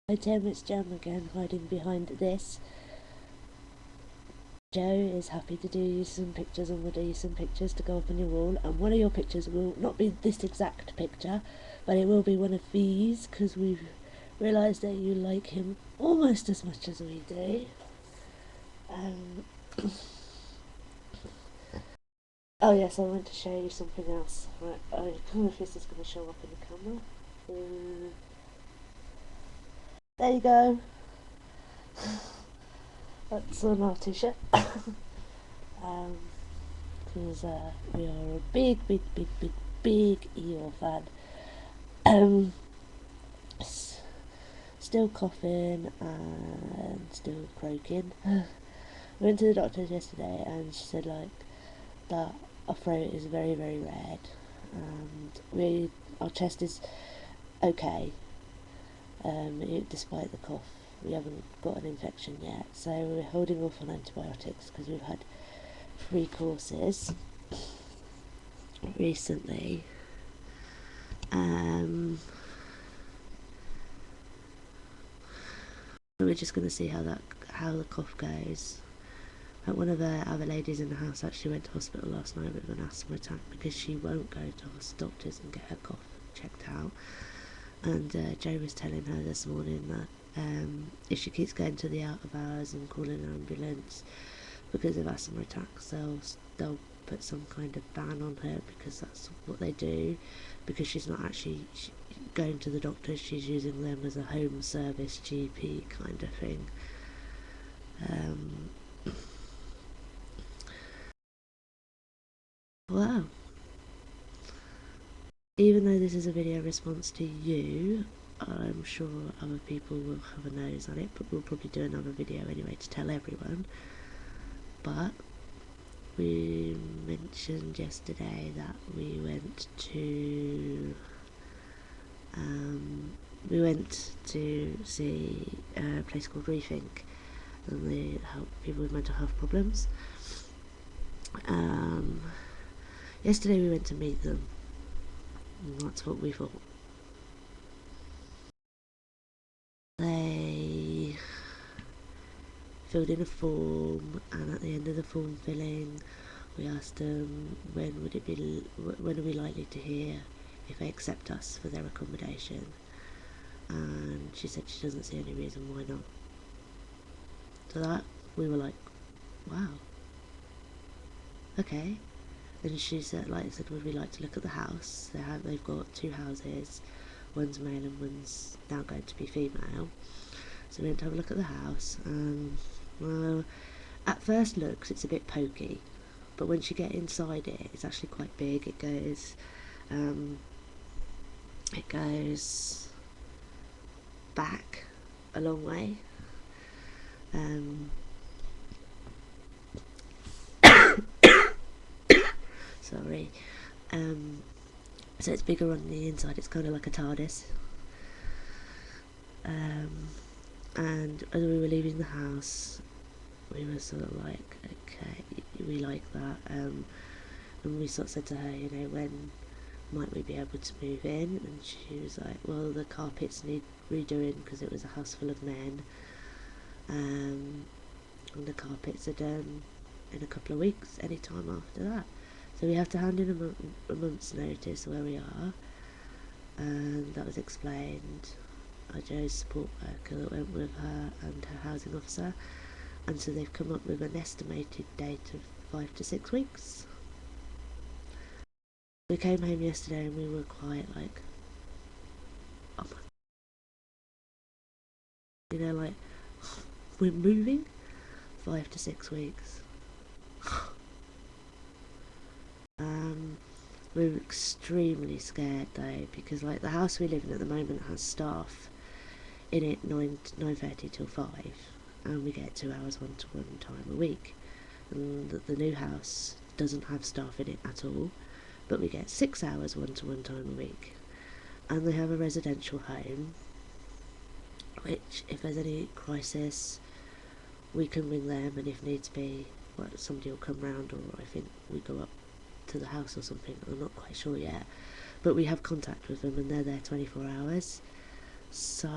Hi Tim, it's Jam again, hiding behind this. Joe is happy to do you some pictures and will do you some pictures to go up on your wall, and one of your pictures will not be this exact picture, but it will be one of these, because we've realised that you like him almost as much as we do. Um, oh yes, I want to show you something else. Right, I don't know if this is going to show up in the camera. There you go. That's on our t-shirt. Because we are a big Eeyore fan. Um, still coughing and still croaking. I went to the doctor's yesterday and she said that our throat is very red and our chest is okay. Despite the cough, we haven't got an infection yet, so we're holding off on antibiotics because we've had 3 courses recently. We're just going to see how the cough goes. Like, one of the other ladies in the house actually went to hospital last night with an asthma attack because she won't go to doctors and get her cough checked out. And Joe was telling her this morning that if she keeps going to the out of hours and calling an ambulance because of asthma attacks, they'll put some kind of ban on her, because that's what they do, because she's not actually going to the doctor, she's using them as a home service GP kind of thing. Wow. Even though this is a video response to you, I'm sure other people will have a nose on it, but we'll probably do another video anyway to tell everyone. But we mentioned yesterday that we went to see a place called Rethink, and they help people with mental health problems. Yesterday we went to meet them, and that's what we thought. They filled in a form, and at the end of the form filling, we asked them when are we likely to hear if they accept us for their accommodation, and she said she doesn't see any reason why not. So that, we were like, wow, okay. And she said, would we like to look at the house? They've got 2 houses, one's male and one's now going to be female. So we went to have a look at the house, and well, at first looks it's a bit pokey, but once you get inside it, it's actually quite big. It goes back a long way. Sorry. So it's bigger on the inside. It's kind of like a TARDIS. And as we were leaving the house, we were sort of like, okay, we like that. And we sort of said to her, when might we be able to move in? And she was like, well, the carpets need redoing because it was a house full of men. And the carpets are done in a couple of weeks, any time after that. So we have to hand in a month's notice where we are, and that was explained. Joe's support worker that went with her and her housing officer, and so they've come up with an estimated date of 5 to 6 weeks. We came home yesterday and we were quite like, oh my, we're moving 5 to 6 weeks. We're extremely scared though, because the house we live in at the moment has staff in it 9:30 till 5, and we get 2 hours one-to-one time a week. And the new house doesn't have staff in it at all, but we get 6 hours one-to-one time a week. And they have a residential home, which if there's any crisis, we can ring them, and if needs be, somebody will come round, or I think we go up to the house or something. I'm not quite sure yet, but we have contact with them and they're there 24 hours. So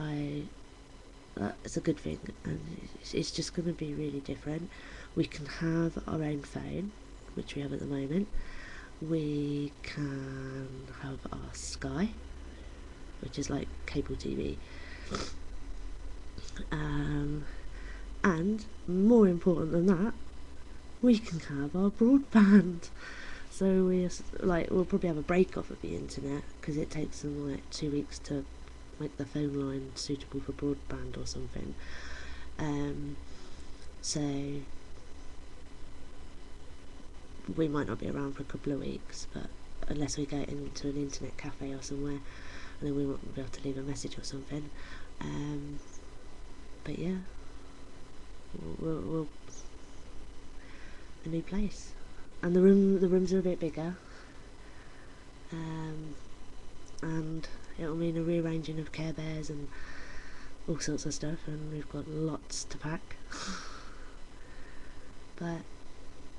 It's a good thing, and it's just going to be really different. We can have our own phone, which we have at the moment. We can have our Sky, which is like cable TV, and more important than that, we can have our broadband. So we'll probably have a break off of the internet because it takes them like 2 weeks to make the phone line suitable for broadband or something. So we might not be around for a couple of weeks, but unless we go into an internet cafe or somewhere, and then we won't be able to leave a message or something. But yeah, we'll a new place, and the rooms are a bit bigger, and it'll mean a rearranging of Care Bears and all sorts of stuff, and we've got lots to pack. But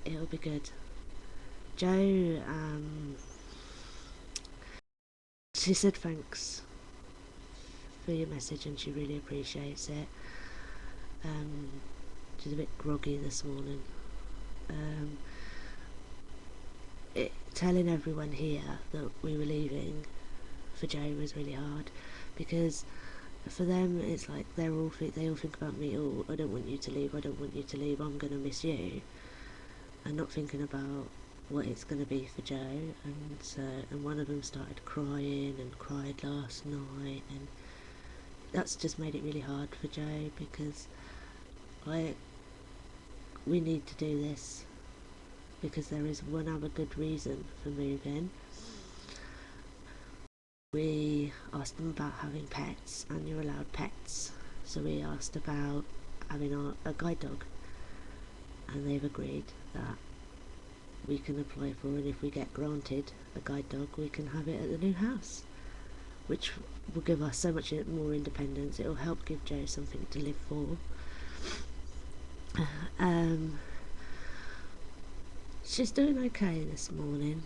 it'll be good. Jo, she said thanks for your message and she really appreciates it. She's a bit groggy this morning. Telling everyone here that we were leaving for Jo was really hard, because for them it's like they all think about me. Oh, I don't want you to leave, I don't want you to leave, I'm gonna miss you, and not thinking about what it's going to be for Jo. And one of them started crying and cried last night, and that's just made it really hard for Jo, because we need to do this because there is one other good reason for moving. We asked them about having pets, and you're allowed pets, so we asked about having a guide dog, and they've agreed that we can apply for, and if we get granted a guide dog, we can have it at the new house, which will give us so much more independence. It will help give Jo something to live for. She's doing okay this morning.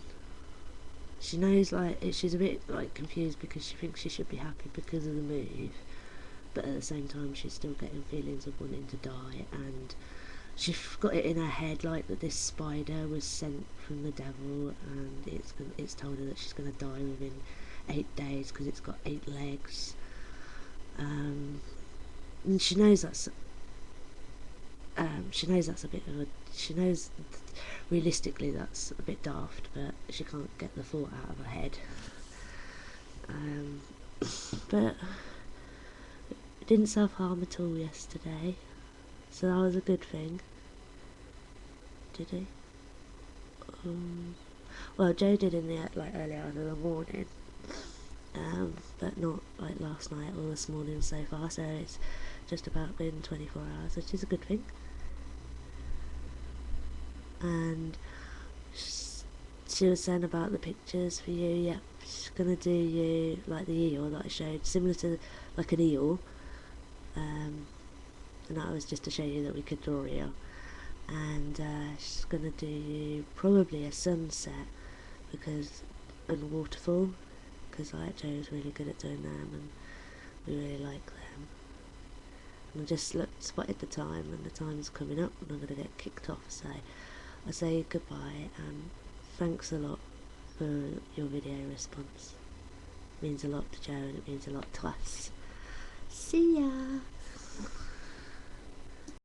She knows, she's a bit confused because she thinks she should be happy because of the move, but at the same time she's still getting feelings of wanting to die, and she's got it in her head that this spider was sent from the devil, and it's told her that she's going to die within 8 days because it's got 8 legs. And she knows that's a bit of a, she knows realistically that's a bit daft, but she can't get the thought out of her head. But it didn't self-harm at all yesterday, so that was a good thing. Did he? Well, Jo did in the early hours of the morning, but not last night or this morning so far. So it's just about been 24 hours, which is a good thing. And she was saying about the pictures for you. Yeah, she's gonna do you like the eel that I showed, similar to like an eel. And that was just to show you that we could draw eel. And she's gonna do you probably a sunset and a waterfall, because Jo's really good at doing them, and we really like them. And I just spotted the time, and the time's coming up, and I'm gonna get kicked off. So I say goodbye, and thanks a lot for your video response. It means a lot to Jo, and it means a lot to us. See ya!